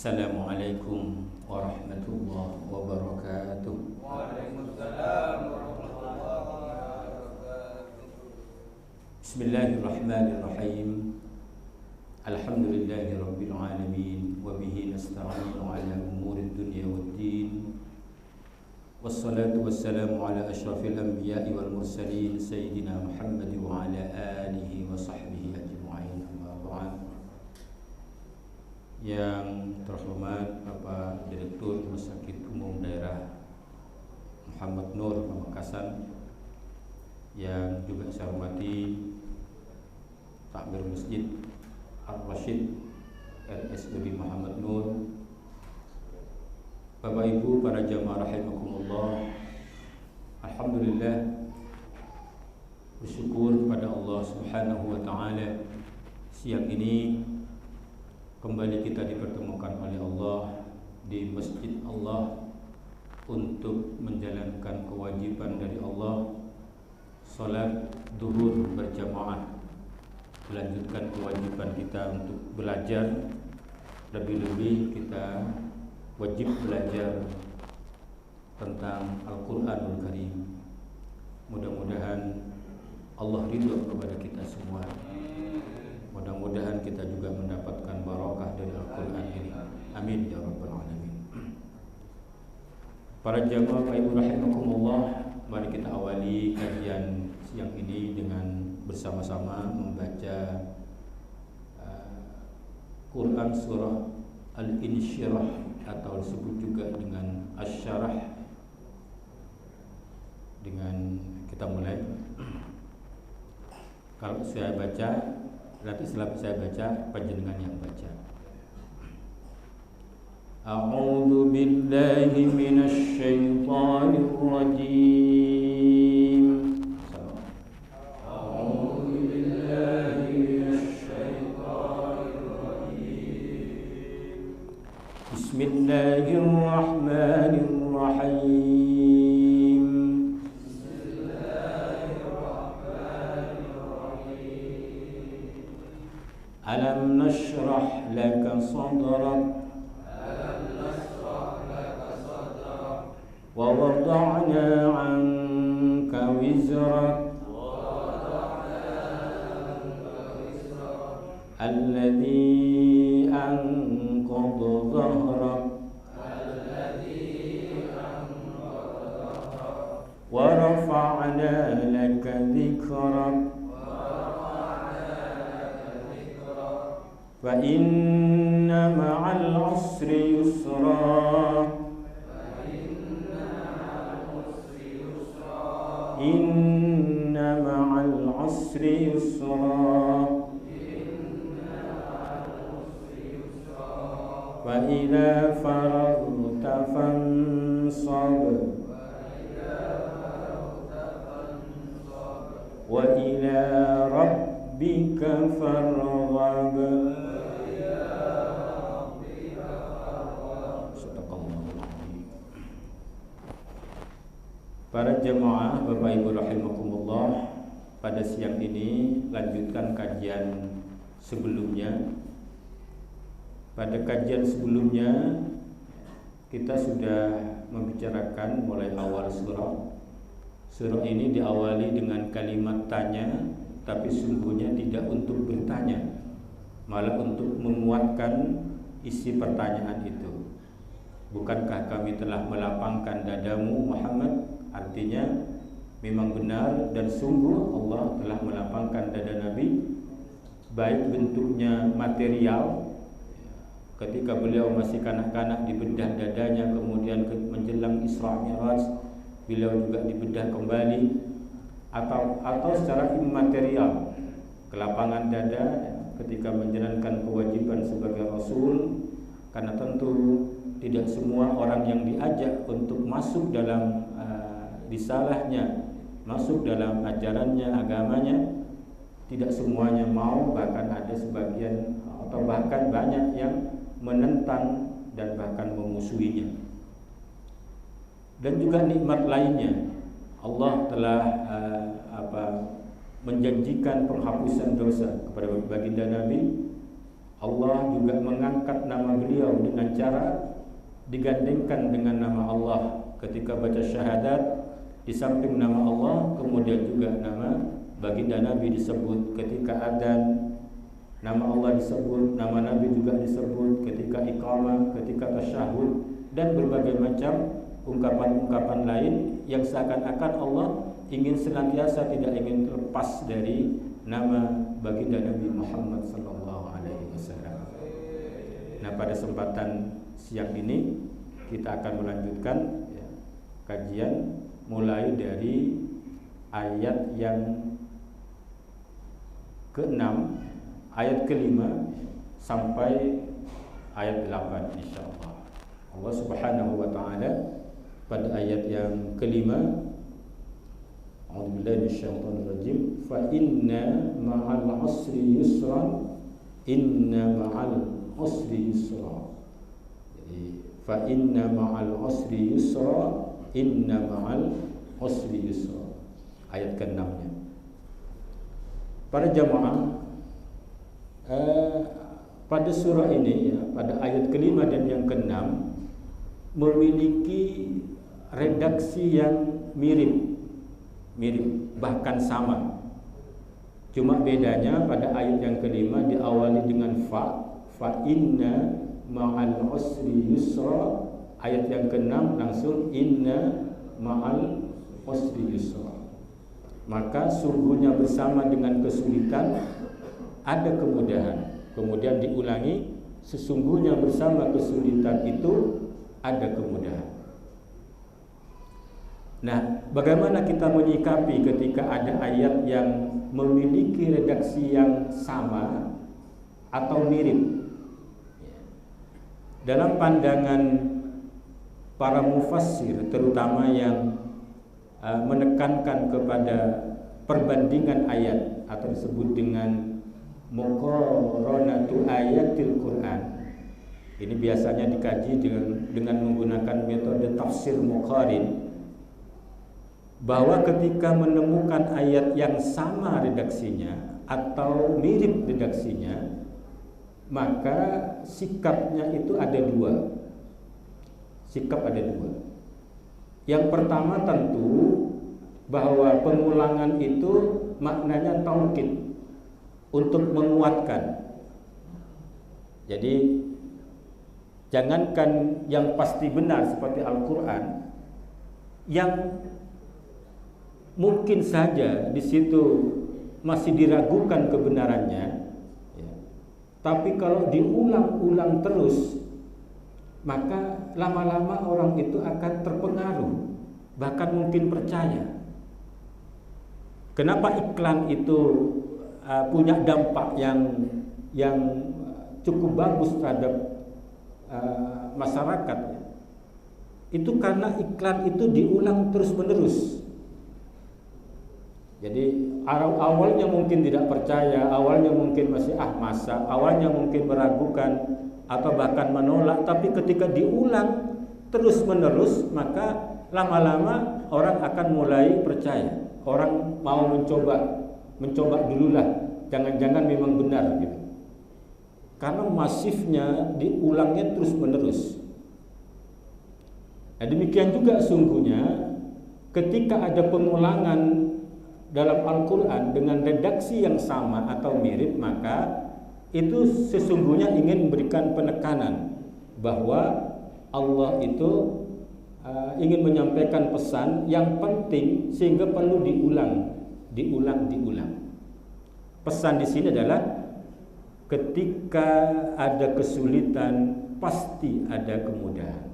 Assalamualaikum warahmatullahi wabarakatuh. Waalaikumsalam warahmatullahi wabarakatuh. Bismillahirrahmanirrahim. Alhamdulillahi rabbil alamin wa bihi nasta'inu ala umurid dunya waddin. Wassalatu wassalamu ala asyrafil anbiya'i wal mursalin sayyidina Muhammad wa ala alihi wa sahbihi ajma'in. Amma ba'd. Yang terhormat Bapak Direktur Rumah Sakit Umum Daerah Muhammad Nur Pamekasan, yang juga saya hormati Takmir Masjid Ar-Rasyid RSUD Muhammad Nur, Bapak Ibu para jamaah rahimakumullah. Alhamdulillah, bersyukur kepada Allah Subhanahu wa taala, siang ini kembali kita dipertemukan oleh Allah di Masjid Allah untuk menjalankan kewajiban dari Allah, salat duhur berjamaah, melanjutkan kewajiban kita untuk belajar. Lebih-lebih kita wajib belajar tentang Al-Quranul Karim. Mudah-mudahan Allah ridho kepada kita semua. Mudah-mudahan kita juga mendapatkan barokah dari Al-Quran ini. Amin ya rabbal alamin. Para jamaah Bapak Ibu rahimakumullah, mari kita awali kajian siang ini dengan bersama-sama membaca Quran surah Al-Insyirah atau disebut juga dengan Asy-Syarah. Dengan kita mulai. Kalau saya baca, nanti setelah saya baca, panjenengan yang baca. A'udzu billahi minasy syaithanir rajim. A'udzu billahi minasy syaithanir rajim. Bismillahirrahmanirrahim. Alam nashrah laka sadrak wa wada'na 'anka wizrak alladhi anqadha dhahrak wa rafa'na laka dhikrak fa inna ma'al 'usri yusra inna ma'al 'usri yusra fa idza faraghta fansab wa ila rabbika farghab. Para jemaah Bapak Ibu rahimakumullah, pada siang ini lanjutkan kajian sebelumnya. Pada kajian sebelumnya kita sudah membicarakan mulai awal surah. Surah ini diawali dengan kalimat tanya, tapi sungguhnya tidak untuk bertanya, malah untuk menguatkan isi pertanyaan itu. Bukankah kami telah melapangkan dadamu Muhammad? Artinya memang benar dan sungguh Allah telah melapangkan dada Nabi, baik bentuknya material ketika beliau masih kanak-kanak dibedah dadanya, kemudian menjelang Isra Mi'raj beliau juga dibedah kembali, atau secara immaterial, kelapangan dada ketika menjalankan kewajiban sebagai Rasul. Karena tentu tidak semua orang yang diajak untuk masuk dalam risalahnya, masuk dalam ajarannya, agamanya, tidak semuanya mau. Bahkan ada sebagian atau bahkan banyak yang menentang dan bahkan memusuhinya. Dan juga nikmat lainnya, Allah telah menjanjikan penghapusan dosa kepada baginda Nabi. Allah juga mengangkat nama beliau dengan cara digandengkan dengan nama Allah ketika baca syahadat. Di samping nama Allah, kemudian juga nama baginda Nabi disebut ketika adzan, nama Allah disebut, nama Nabi juga disebut ketika iqamah, ketika tasyahud, dan berbagai macam ungkapan-ungkapan lain yang seakan-akan Allah ingin senantiasa tidak ingin terlepas dari nama baginda Nabi Muhammad sallallahu alaihi wasallam. Nah, pada kesempatan siang ini kita akan melanjutkan kajian mulai dari ayat yang ke-6, ayat ke-5 sampai ayat 8 insyaallah. Allah Subhanahu wa taala pada ayat yang kelima, A'udzubillahi minasyaitonir rajim, fa inna ma'al usri yusran, inna ma'al usri yusra. Jadi fa inna ma'al usri yusra, inna ma'al usri yusra. Ayat ke-6-nya. Para jamaah, pada surah ini ya, pada ayat kelima dan yang ke-6 memiliki redaksi yang mirip bahkan sama. Cuma bedanya pada ayat yang kelima diawali dengan fa inna ma'al usri yusra. Ayat yang ke-6 langsung inna ma'al usri yusra. Maka sungguhnya bersama dengan kesulitan ada kemudahan. Kemudian diulangi, sesungguhnya bersama kesulitan itu ada kemudahan. Nah, bagaimana kita menyikapi ketika ada ayat yang memiliki redaksi yang sama atau mirip? Dalam pandangan para mufassir, terutama yang menekankan kepada perbandingan ayat atau disebut dengan muqaranatu ayatil Quran. Ini biasanya dikaji dengan menggunakan metode tafsir muqarin, bahwa ketika menemukan ayat yang sama redaksinya atau mirip redaksinya, maka sikapnya itu ada dua. Sikap ada dua. Yang pertama tentu bahwa pengulangan itu maknanya taukid, untuk menguatkan. Jadi jangankan yang pasti benar seperti Al-Quran, yang mungkin saja di situ masih diragukan kebenarannya, ya. Tapi kalau diulang-ulang terus, maka lama-lama orang itu akan terpengaruh, bahkan mungkin percaya. Kenapa iklan itu punya dampak yang cukup bagus terhadap masyarakat? Itu karena iklan itu diulang terus-menerus. Jadi awalnya mungkin tidak percaya, awalnya mungkin masih masa, awalnya mungkin meragukan atau bahkan menolak, tapi ketika diulang terus-menerus, maka lama-lama orang akan mulai percaya. Orang mau mencoba dululah, jangan-jangan memang benar gitu. Karena masifnya diulangnya terus-menerus. Nah, demikian juga sungguhnya ketika ada pengulangan dalam Al-Quran dengan redaksi yang sama atau mirip, maka itu sesungguhnya ingin memberikan penekanan bahwa Allah itu ingin menyampaikan pesan yang penting sehingga perlu diulang. Pesan di sini adalah ketika ada kesulitan pasti ada kemudahan.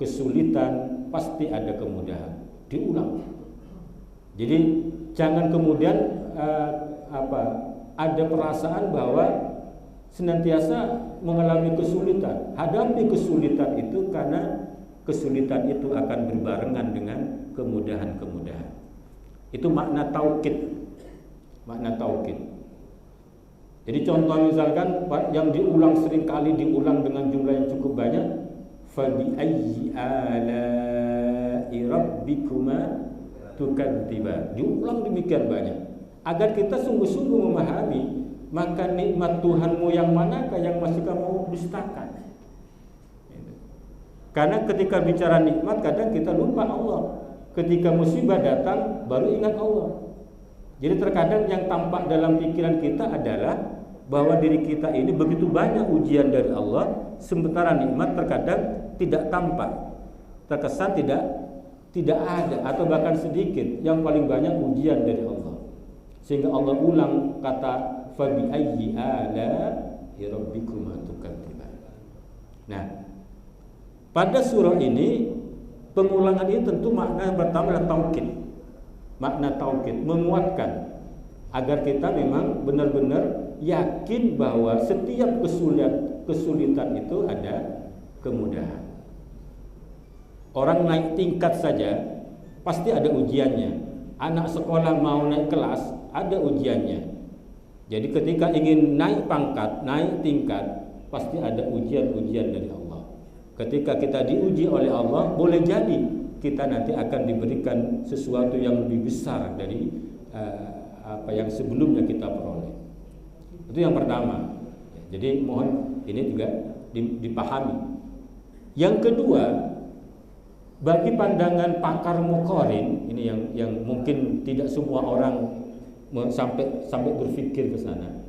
Kesulitan pasti ada kemudahan. Diulang. Jadi jangan kemudian ada perasaan bahwa senantiasa mengalami kesulitan. Hadapi kesulitan itu karena kesulitan itu akan berbarengan dengan kemudahan-kemudahan. Itu makna taukid. Makna taukid. Jadi contoh misalkan yang diulang seringkali diulang dengan jumlah yang cukup banyak, fa bi ayyi ala'i rabbikuma tukadziban. Diulang demikian banyak agar kita sungguh-sungguh memahami maka nikmat Tuhanmu yang manakah yang masih kamu dustakan? Karena ketika bicara nikmat kadang kita lupa Allah. Ketika musibah datang baru ingat Allah. Jadi terkadang yang tampak dalam pikiran kita adalah bahwa diri kita ini begitu banyak ujian dari Allah, sementara nikmat terkadang tidak tampak, terkesan tidak ada atau bahkan sedikit. Yang paling banyak ujian dari Allah. Sehingga Allah ulang kata fabi ayyi ala'i rabbikuma tukadziban. Nah, pada surah ini pengulangan ini tentu makna yang pertama adalah taukid. Makna taukid menguatkan agar kita memang benar-benar yakin bahwa setiap kesulitan itu ada kemudahan. Orang naik tingkat saja pasti ada ujiannya. Anak sekolah mau naik kelas ada ujiannya. Jadi ketika ingin naik pangkat, naik tingkat, pasti ada ujian-ujian dari Allah. Ketika kita diuji oleh Allah, boleh jadi kita nanti akan diberikan sesuatu yang lebih besar dari apa yang sebelumnya kita peroleh. Itu yang pertama. Jadi mohon ini juga dipahami. Yang kedua, bagi pandangan pakar muqarrin, ini yang mungkin tidak semua orang sampai berpikir ke sana.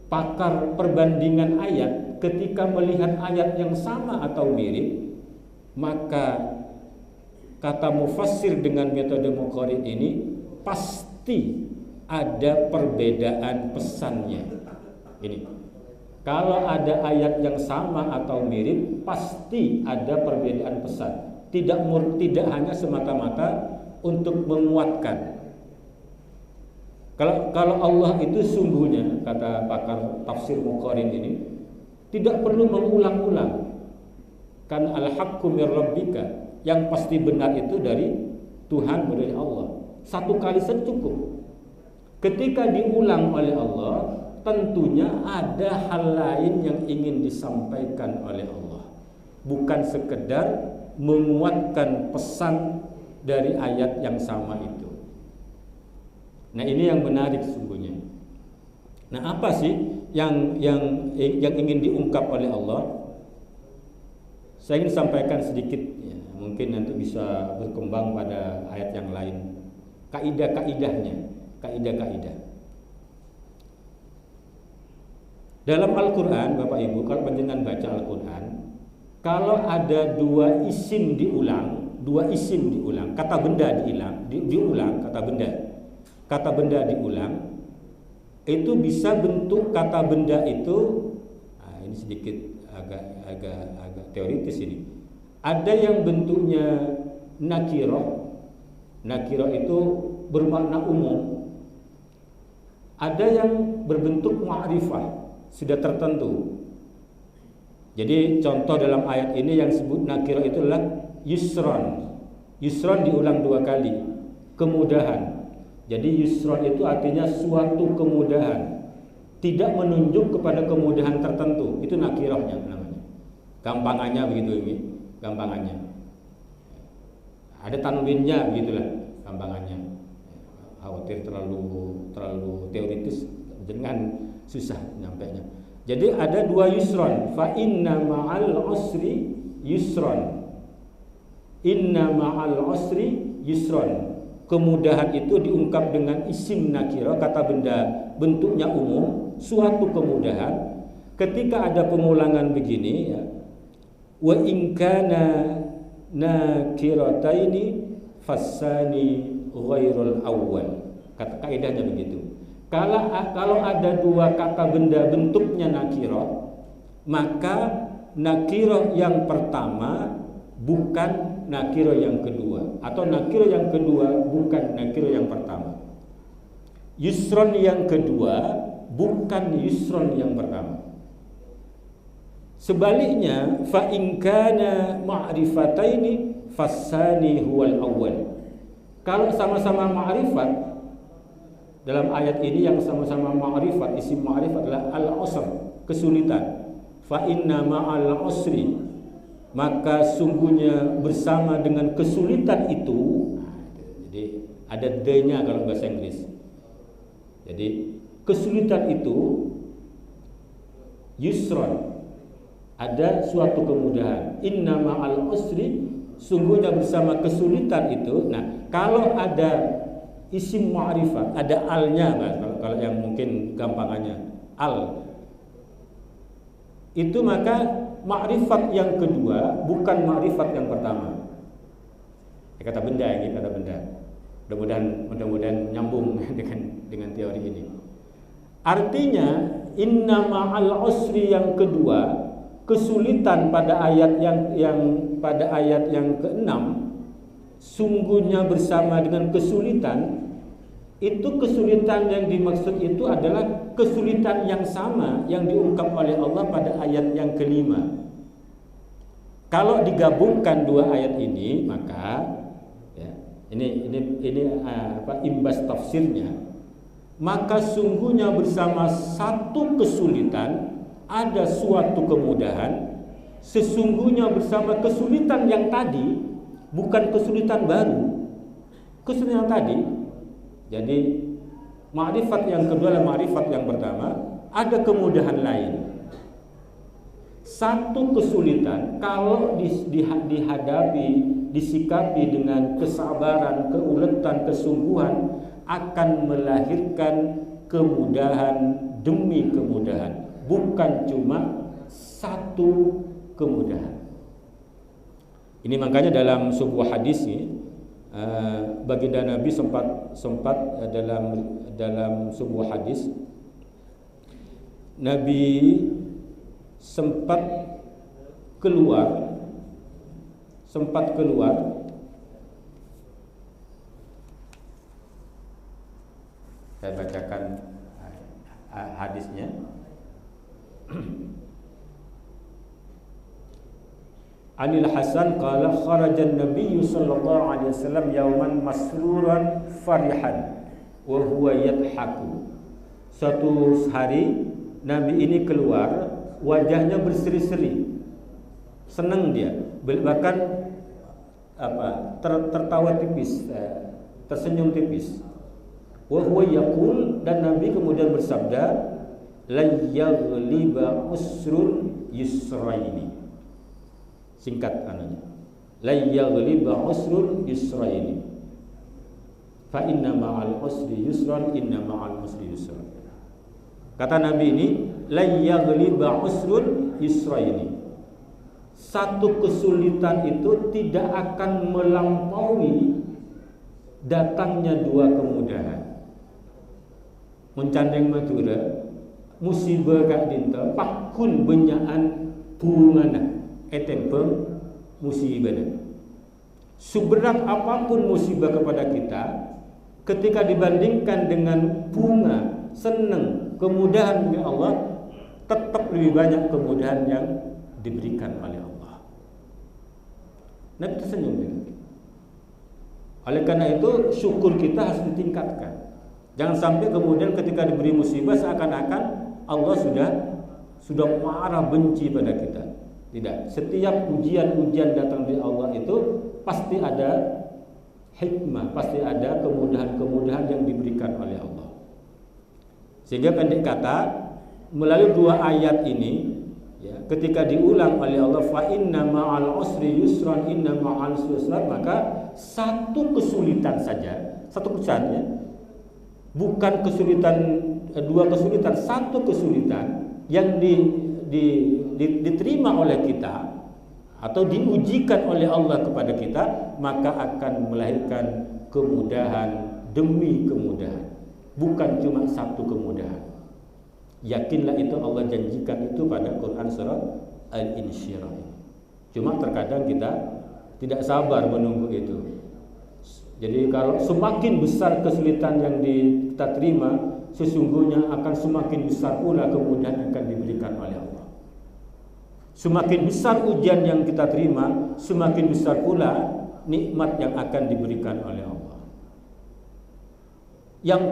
Pakar perbandingan ayat ketika melihat ayat yang sama atau mirip, maka kata mufassir dengan metode muqarrin ini pasti ada perbedaan pesannya. Ini, kalau ada ayat yang sama atau mirip, pasti ada perbedaan pesan. Tidak hanya semata-mata untuk menguatkan. Kalau Allah itu sungguhnya, kata pakar tafsir muqarrin ini, tidak perlu mengulang-ulang. Karena al-haqqu mir rabbika, yang pasti benar itu dari Tuhan, dari Allah. Satu kali saja cukup. Ketika diulang oleh Allah, tentunya ada hal lain yang ingin disampaikan oleh Allah. Bukan sekedar menguatkan pesan dari ayat yang sama itu. Nah, ini yang menarik sesungguhnya. Nah, apa sih yang ingin diungkap oleh Allah? Saya ingin sampaikan sedikit, ya, mungkin nanti bisa berkembang pada ayat yang lain. Kaidah-kaidahnya, kaidah-kaidah. Dalam Al-Quran, Bapak Ibu, kalau panjenengan baca Al-Quran, kalau ada dua isim diulang, kata benda diulang, kata benda diulang, itu bisa bentuk kata benda itu. Nah, ini sedikit agak teoritis ini. Ada yang bentuknya nakirah. Nakirah itu bermakna umum. Ada yang berbentuk ma'rifah, sudah tertentu. Jadi contoh dalam ayat ini yang disebut nakirah itu adalah yusron. Yusron diulang 2 kali. Kemudahan. Jadi yusron itu artinya suatu kemudahan. Tidak menunjuk kepada kemudahan tertentu. Itu nakirahnya namanya. Gampangannya begitu ini, gampangannya. Ada tanwinnya begitulah gampangannya. Khawatir terlalu teoritis, dengan susah nyampainya. Jadi ada 2 yusron. Fa inna ma'al usri yusron. Inna ma'al usri yusron. Kemudahan itu diungkap dengan isim nakirah, kata benda bentuknya umum, suatu kemudahan. Ketika ada pengulangan begini, ya, wa in kana nakirataini fasani ghairul awwal. Kata kaidahnya begitu. Kalau ada 2 kata benda bentuknya nakirah, maka nakirah yang pertama bukan nakirah yang kedua, atau nakirah yang kedua bukan nakirah yang pertama. Yusron yang kedua bukan yusron yang pertama. Sebaliknya, fa in kana ma'rifataini fasani huwal awwal. Kalau sama-sama ma'rifat, dalam ayat ini yang sama-sama ma'rifat, isim ma'rifat adalah al-usr, kesulitan. Fa inna ma'al usri, maka sungguhnya bersama dengan kesulitan itu. Jadi ada D-nya kalau bahasa Inggris. Jadi kesulitan itu yusron, ada suatu kemudahan. Inna ma'al usri, sungguhnya bersama kesulitan itu. Nah, kalau ada isim ma'rifat, ada alnya, kalau yang mungkin gampangannya al, itu maka ma'rifat yang kedua bukan ma'rifat yang pertama. Kata benda, ini kata benda. Mudah-mudahan nyambung dengan teori ini. Artinya inna ma'al usri yang kedua, kesulitan pada ayat yang ke-6, sungguhnya bersama dengan kesulitan, itu kesulitan yang dimaksud itu adalah kesulitan yang sama yang diungkap oleh Allah pada ayat yang ke-5. Kalau digabungkan dua ayat ini, maka ini imbas tafsirnya, maka sungguhnya bersama satu kesulitan ada suatu kemudahan. Sesungguhnya bersama kesulitan yang tadi, bukan kesulitan baru, kesulitan yang tadi. Jadi ma'rifat yang kedua adalah ma'rifat yang pertama, ada kemudahan lain. Satu kesulitan kalau dihadapi, disikapi dengan kesabaran, keuletan, kesungguhan, akan melahirkan kemudahan demi kemudahan, bukan cuma satu kemudahan. Ini makanya dalam sebuah hadis baginda Nabi sempat dalam sebuah hadis Nabi sempat keluar saya bacakan hadisnya. Anil Hasan qala kharajan Nabi sallallahu alaihi wasallam yauman masruran farihan wa huwa yadhaku. Suatu hari Nabi ini keluar, wajahnya berseri-seri, senang dia, bahkan tertawa tipis, tersenyum tipis. Wa huwa yaqul, dan Nabi kemudian bersabda, la yaghliba usrun yusraini. Singkat ananya, la yaghliba usrun yusraini, fa inna ma'al usri yusran, inna ma'al usri yusran. Kata Nabi ini, la yaghliba usrun yusraini, satu kesulitan itu tidak akan melampaui datangnya dua kemudahan. Mencandeng matura musibah kak dinta pakun benyaan bungana etempeng musibah. Seberat apapun musibah kepada kita, ketika dibandingkan dengan bunga senang kemudahan dari Allah, tetap lebih banyak kemudahan yang diberikan oleh Allah. Nabi tersenyum. Oleh karena itu syukur kita harus ditingkatkan. Jangan sampai kemudian ketika diberi musibah seakan-akan Allah sudah marah, benci pada kita. Tidak. Setiap ujian-ujian datang dari Allah itu pasti ada hikmah, pasti ada kemudahan-kemudahan yang diberikan oleh Allah. Sehingga pendek kata, melalui dua ayat ini, ya, ketika diulang oleh Allah, fa inna ma'al usri yusran, inna ma'al usri yusran, maka satu kesulitan saja, satu kesulitan, ya, bukan kesulitan, dua kesulitan, satu kesulitan yang diterima oleh kita atau diujikan oleh Allah kepada kita, maka akan melahirkan kemudahan demi kemudahan, bukan cuma satu kemudahan. Yakinlah itu, Allah janjikan itu pada Quran surat Al-Insyirah. Cuma terkadang kita tidak sabar menunggu itu. Jadi kalau semakin besar kesulitan yang kita terima, sesungguhnya akan semakin besar pula kemudahan yang akan diberikan oleh Allah. Semakin besar ujian yang kita terima, semakin besar pula nikmat yang akan diberikan oleh Allah. Yang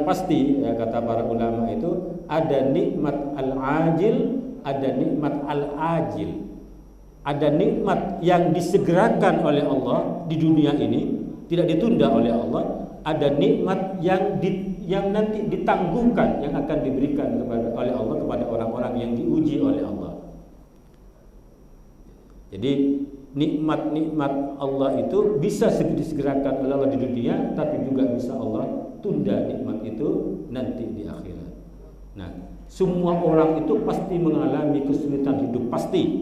pasti ya, kata para ulama itu, ada nikmat al-ajil, ada nikmat al-ajil. Ada nikmat yang disegerakan oleh Allah di dunia ini, tidak ditunda oleh Allah. Ada nikmat yang nanti ditangguhkan, yang akan diberikan oleh Allah kepada orang-orang yang diuji oleh Allah. Jadi nikmat-nikmat Allah itu bisa disegerakan oleh Allah di dunia, tapi juga bisa Allah tunda nikmat itu nanti di akhirat. Nah, semua orang itu pasti mengalami kesulitan hidup, pasti,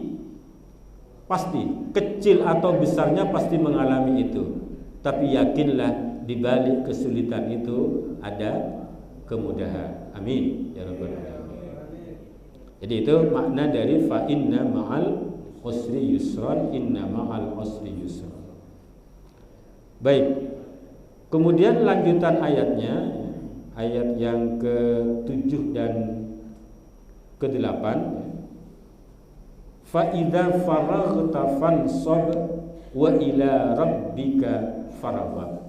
kecil atau besarnya pasti mengalami itu. Tapi yakinlah di balik kesulitan itu ada kemudahan. Amin ya rabbal alamin. Jadi itu makna dari fa inna ma'al usri yusran, inna ma'al usri yusran. Baik. Kemudian lanjutan ayatnya, ayat yang ke-7 dan ke-8. Fa idza faraghta fansab wa ila rabbika farghab.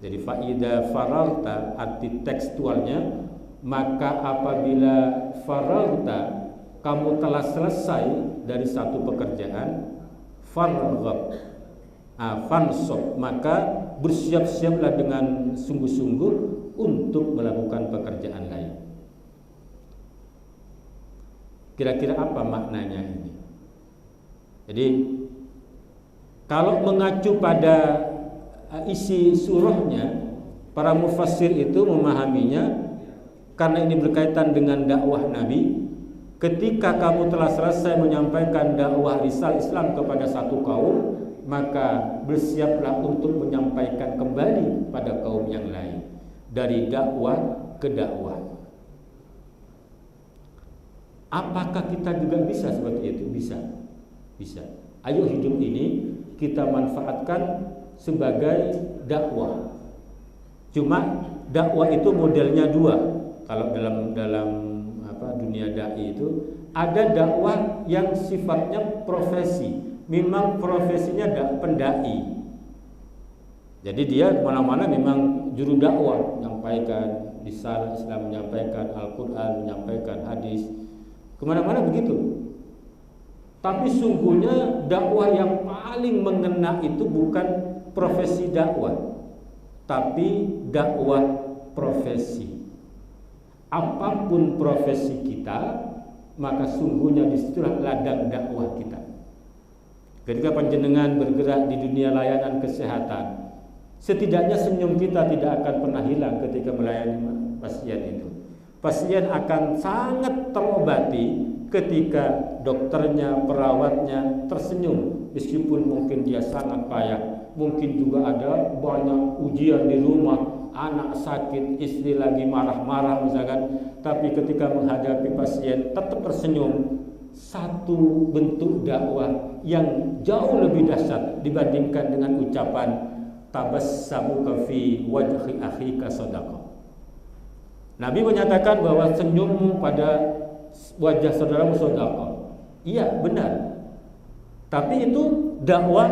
Jadi fa idza faraghta, arti tekstualnya, maka apabila faraghta, kamu telah selesai dari satu pekerjaan, farghab, fansab, maka bersiap-siaplah dengan sungguh-sungguh untuk melakukan pekerjaan lain. Kira-kira apa maknanya ini? Jadi kalau mengacu pada isi surahnya, para mufassir itu memahaminya karena ini berkaitan dengan dakwah Nabi. Ketika kamu telah selesai menyampaikan dakwah risal Islam kepada satu kaum, maka bersiaplah untuk menyampaikan kembali pada kaum yang lain, dari dakwah ke dakwah. Apakah kita juga bisa seperti itu? Bisa. Ayo hidup ini kita manfaatkan sebagai dakwah. Cuma dakwah itu modelnya dua. Kalau dalam dunia dai itu ada dakwah yang sifatnya profesi. Memang profesinya pendai. Jadi dia mana-mana memang juru dakwah, menyampaikan risalah Islam, menyampaikan Al-Qur'an, menyampaikan hadis. Kemana-mana begitu. Tapi sungguhnya dakwah yang paling mengena itu bukan profesi dakwah, tapi dakwah profesi. Apapun profesi kita, maka sungguhnya disitulah ladang dakwah kita. Ketika panjenengan bergerak di dunia layanan kesehatan, setidaknya senyum kita tidak akan pernah hilang ketika melayani pasien itu. Pasien akan sangat terobati ketika dokternya, perawatnya tersenyum, meskipun mungkin dia sangat payah. Mungkin juga ada banyak ujian di rumah, anak sakit, istri lagi marah-marah misalkan, tapi ketika menghadapi pasien tetap tersenyum. Satu bentuk dakwah yang jauh lebih dahsyat dibandingkan dengan ucapan tabassamuka fi wajhi akhika shadaqah. Nabi menyatakan bahwa senyummu pada wajah saudaramu shadaqah. Iya, benar. Tapi itu dakwah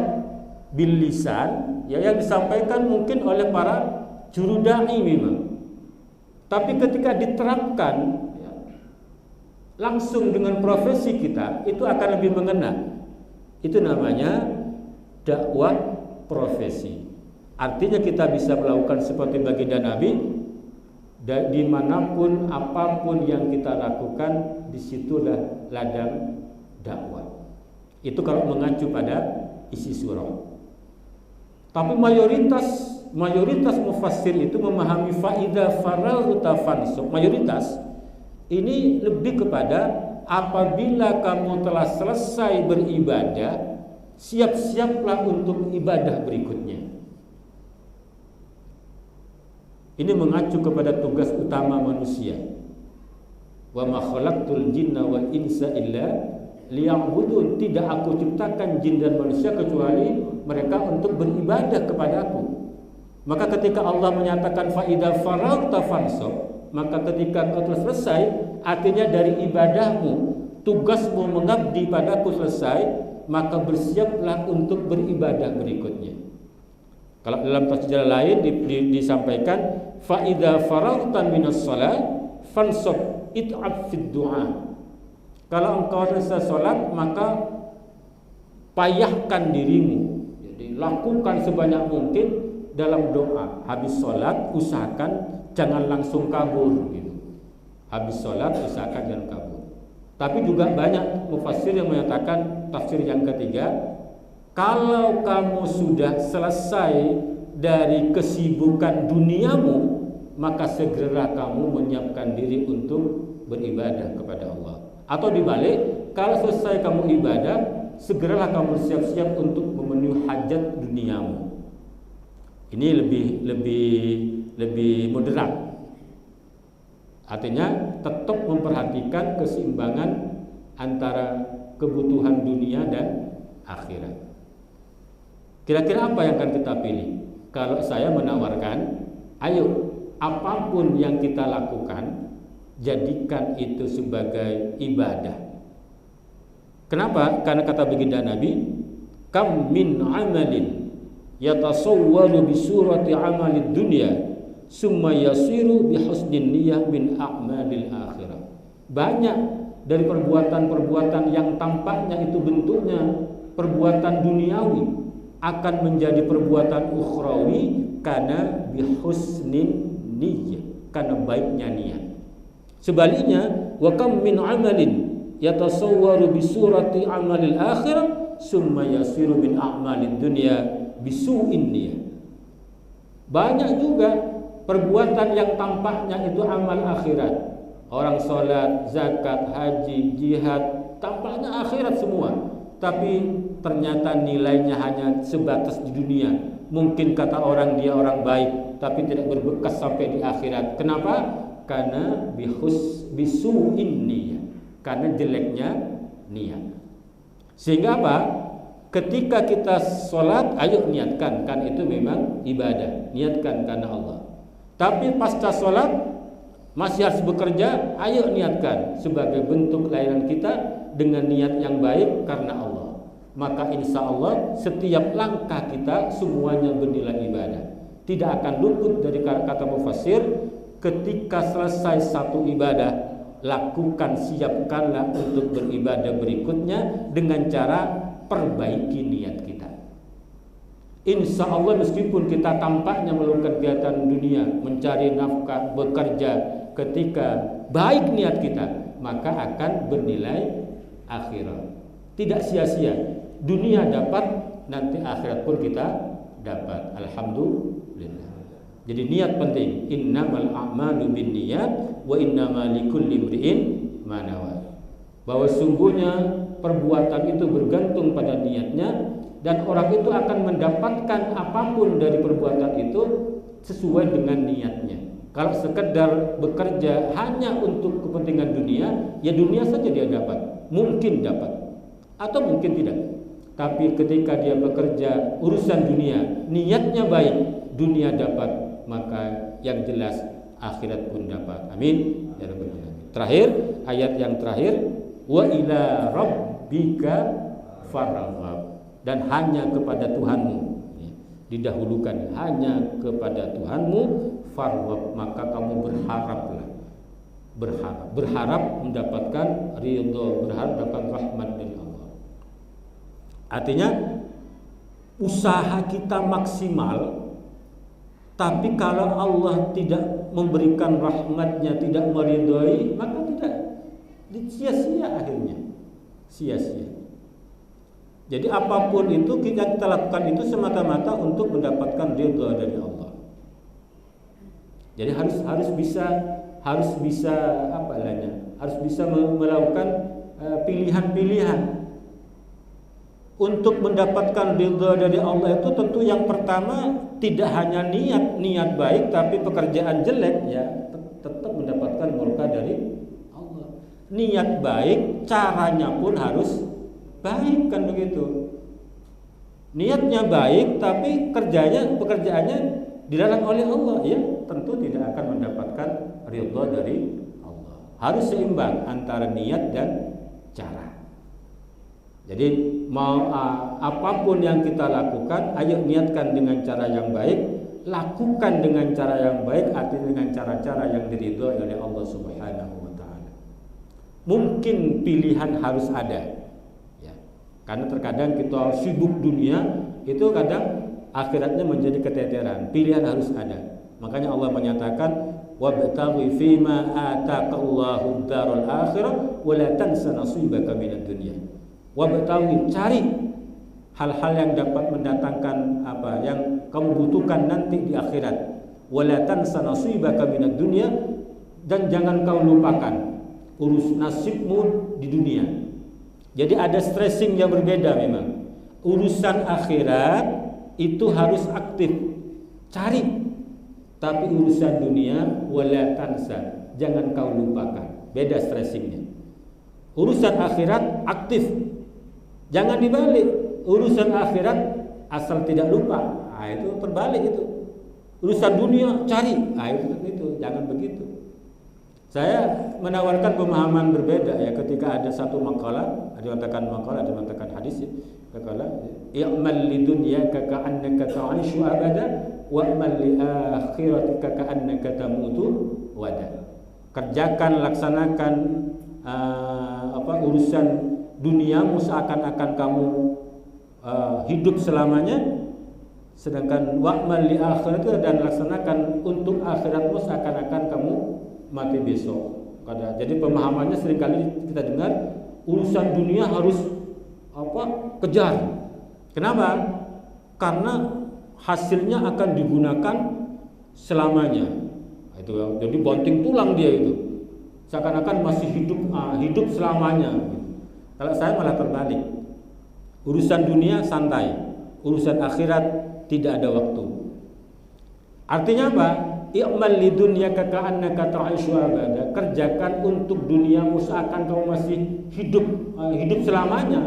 bil lisan, ya, yang disampaikan mungkin oleh para juru dai memang. Tapi ketika diterapkan langsung dengan profesi kita, itu akan lebih mengena. Itu namanya dakwah profesi. Artinya kita bisa melakukan seperti baginda Nabi, dimanapun apapun yang kita lakukan, disitulah ladang dakwah. Itu kalau mengacu pada isi surah. Tapi mayoritas mufassir itu memahami faida faraghta fansub. Mayoritas ini lebih kepada apabila kamu telah selesai beribadah, siap-siaplah untuk ibadah berikutnya. Ini mengacu kepada tugas utama manusia. Wa ma khalaqtul jinna wal insa illa liya'budun. Tidak aku ciptakan jin dan manusia kecuali mereka untuk beribadah kepada aku. Maka ketika Allah menyatakan fa idza faraghta fansub, maka ketika kau telah selesai, artinya dari ibadahmu, tugasmu mengabdi padaku selesai, maka bersiaplah untuk beribadah berikutnya. Kalau dalam tafsir lain disampaikan fa idza faraghta minas shalah fansub it'ab fid du'a. Kalau engkau selesai salat, maka payahkan dirimu. Jadi lakukan sebanyak mungkin dalam doa. Habis salat usahakan jangan langsung kabur gitu. Habis sholat usahakan jangan kabur. Tapi juga banyak mufassir yang menyatakan tafsir yang ketiga, kalau kamu sudah selesai dari kesibukan duniamu, maka segera kamu menyiapkan diri untuk beribadah kepada Allah. Atau dibalik, kalau selesai kamu ibadah, segeralah kamu siap-siap untuk memenuhi hajat duniamu. Ini lebih moderat. Artinya tetap memperhatikan keseimbangan antara kebutuhan dunia dan akhirat. Kira-kira apa yang akan kita pilih? Kalau saya menawarkan, ayo apapun yang kita lakukan, jadikan itu sebagai ibadah. Kenapa? Karena kata baginda Nabi, kam min amalin yatasawwaru bi surati amalid dunya summa yasiru bi husnin niyyah min a'malil akhirah. Banyak dari perbuatan-perbuatan yang tampaknya itu bentuknya perbuatan duniawi akan menjadi perbuatan ukhrawi karena bi husnin niyyah, karena baiknya niat. Sebaliknya, wa kam min amalin yatasawwaru bi surati amalil akhirah summa yasiru min a'malid dunya bisu'in niyah. Banyak juga perbuatan yang tampaknya itu amal akhirat. Orang sholat, zakat, haji, jihad, tampaknya akhirat semua, tapi ternyata nilainya hanya sebatas di dunia. Mungkin kata orang dia orang baik, tapi tidak berbekas sampai di akhirat. Kenapa? Karena bisu'in niyah, karena jeleknya niat. Sehingga apa? Ketika kita sholat, ayo niatkan, kan itu memang ibadah, niatkan karena Allah. Tapi pasca sholat masih harus bekerja, ayo niatkan sebagai bentuk layanan kita dengan niat yang baik karena Allah. Maka insya Allah setiap langkah kita semuanya bernilai ibadah. Tidak akan luput dari kata mufassir, ketika selesai satu ibadah, lakukan, siapkanlah untuk beribadah berikutnya dengan cara perbaiki niat kita. Insya Allah meskipun kita tampaknya melakukan kegiatan dunia, mencari nafkah, bekerja, ketika baik niat kita, maka akan bernilai akhirat. Tidak sia-sia. Dunia dapat, nanti akhirat pun kita dapat. Alhamdulillah. Jadi niat penting. Innamal a'malu binniyat wa innamal likulli imri'in ma nawa. Bahwa sungguhnya perbuatan itu bergantung pada niatnya, dan orang itu akan mendapatkan apapun dari perbuatan itu sesuai dengan niatnya. Kalau sekedar bekerja hanya untuk kepentingan dunia, ya dunia saja dia dapat, mungkin dapat atau mungkin tidak. Tapi ketika dia bekerja urusan dunia, niatnya baik, dunia dapat, maka yang jelas akhirat pun dapat. Amin ya rabbal alamin. Terakhir, ayat yang terakhir, wa ila rabbika farghab, dan hanya kepada Tuhanmu, didahulukan, hanya kepada Tuhanmu farghab, maka kamu berharaplah, berharap mendapatkan ridho, berharap mendapatkan rahmat dari Allah. Artinya usaha kita maksimal, tapi kalau Allah tidak memberikan rahmatnya, tidak meridhoi, maka tidak, sia-sia akhirnya, sia-sia. Jadi apapun itu kita lakukan itu semata-mata untuk mendapatkan ridha dari Allah. Jadi harus bisa apa namanya? Harus bisa melakukan pilihan-pilihan. Untuk mendapatkan ridha dari Allah itu tentu yang pertama tidak hanya niat baik, tapi pekerjaan jelek ya tetap mendapatkan murka dari Allah. Niat baik, caranya pun harus baik, kan begitu. Niatnya baik tapi pekerjaannya dilarang oleh Allah, ya tentu tidak akan mendapatkan ridha dari Allah. Harus seimbang antara niat dan cara. Jadi mau apapun yang kita lakukan, ayo niatkan dengan cara yang baik, lakukan dengan cara yang baik, artinya dengan cara-cara yang diridhoi oleh Allah Subhanahu wa taala. Mungkin pilihan harus ada. Karena terkadang kita sibuk dunia, itu kadang akhiratnya menjadi keteteran. Pilihan harus ada. Makanya Allah menyatakan wabtaghi fima ataqallahu ad-darul akhirah wa la tansa nasibaka minad dunya. Wabtaghi, cari hal-hal yang dapat mendatangkan apa yang kamu butuhkan nanti di akhirat. Wa la tansa nasibaka minad dunya, dan jangan kau lupakan urus nasibmu di dunia. Jadi ada stressing yang berbeda memang. Urusan akhirat itu harus aktif, cari. Tapi urusan dunia wala tansa, jangan kau lupakan. Beda stressingnya. Urusan akhirat aktif, jangan dibalik. Urusan akhirat asal tidak lupa, itu terbalik itu. Urusan dunia cari, itu jangan begitu. Saya menawarkan pemahaman berbeda ya ketika ada satu makalah, ada yang mengatakan hadis ya. Makalah, i'mal lidunyaka ka'annaka ta'ishu abada wa'mal li akhiratika ka'annaka tamutu wada. Kerjakan, laksanakan urusan duniamu seakan-akan kamu hidup selamanya, sedangkan wa'mal li akhiratika, dan laksanakan untuk akhiratmu seakan-akan kamu mati besok. Jadi pemahamannya seringkali kita dengar urusan dunia harus kejar. Kenapa? Karena hasilnya akan digunakan selamanya. Itu jadi banting tulang dia itu. Seakan-akan masih hidup selamanya. Kalau saya malah terbalik. Urusan dunia santai, urusan akhirat tidak ada waktu. Artinya apa? I'mal lidunyaka ka'annaka ta'ishu abada. Kerjakan untuk duniamu seakan kamu masih hidup selamanya.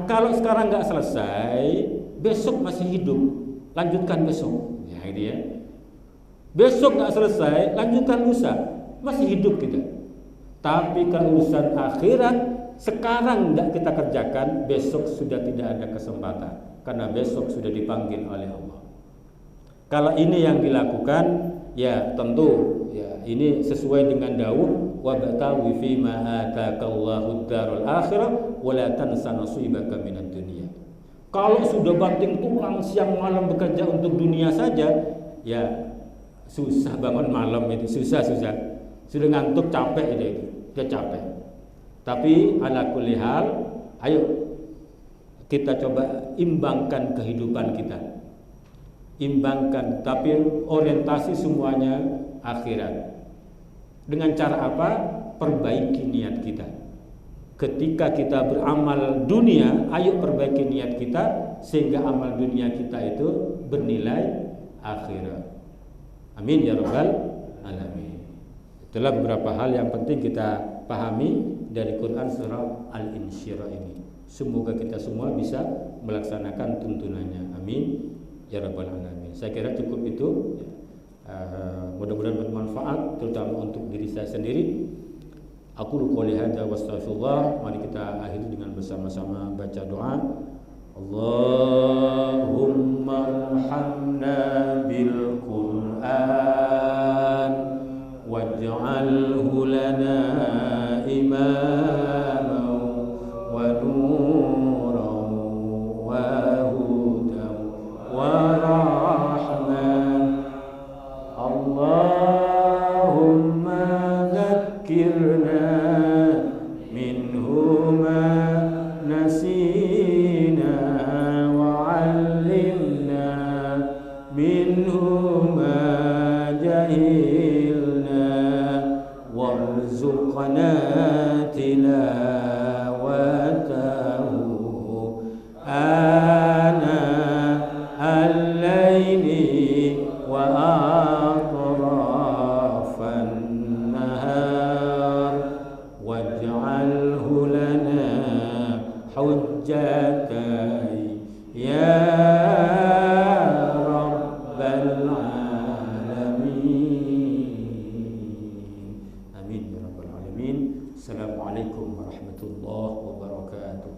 Kalau sekarang nggak selesai, besok masih hidup, lanjutkan besok. Ya gitu ya. Besok nggak selesai, lanjutkan lusa, masih hidup kita. Tapi kalau urusan akhirat sekarang nggak kita kerjakan, besok sudah tidak ada kesempatan, karena besok sudah dipanggil oleh Allah. Kalau ini yang dilakukan, ya tentu ya ini sesuai dengan dawuh wabtaghi fima ataqallahu ad-darul akhirah wa la tansa nasibaka minad dunya. Kalau sudah banting tulang siang malam bekerja untuk dunia saja, ya susah bangun malam itu, susah. Sudah ngantuk, capek itu, dia capek. Tapi ala kulli hal, ayo kita coba imbangkan kehidupan kita. Imbangkan, tapi orientasi semuanya akhirat. Dengan cara apa? Perbaiki niat kita. Ketika kita beramal dunia, ayo perbaiki niat kita sehingga amal dunia kita itu bernilai akhirat. Amin ya rabbal alamin. Itulah beberapa hal yang penting kita pahami dari Quran surah Al-Insyirah ini. Semoga kita semua bisa melaksanakan tuntunannya. Amin ya rabbal alamin. Saya kira cukup itu. Mudah-mudahan bermanfaat terutama untuk diri saya sendiri. Aku qouli hadza wa astaghfirullah. Mari kita akhiri dengan bersama-sama baca doa. Allahumma arhamna bil Qur'an waj'alhu lana imaman wa nuran wa hudan wa rahman. Allahumma dzakkirna minhu ma nasina wa 'allimna minhu ma jahilna warzuqna tilawatahu ana al-laili wa atrafan nahar waj'alhu lana hujjatan ya rabbal alamin. Amin ya rabbal alamin. Assalamualaikum warahmatullahi wabarakatuh.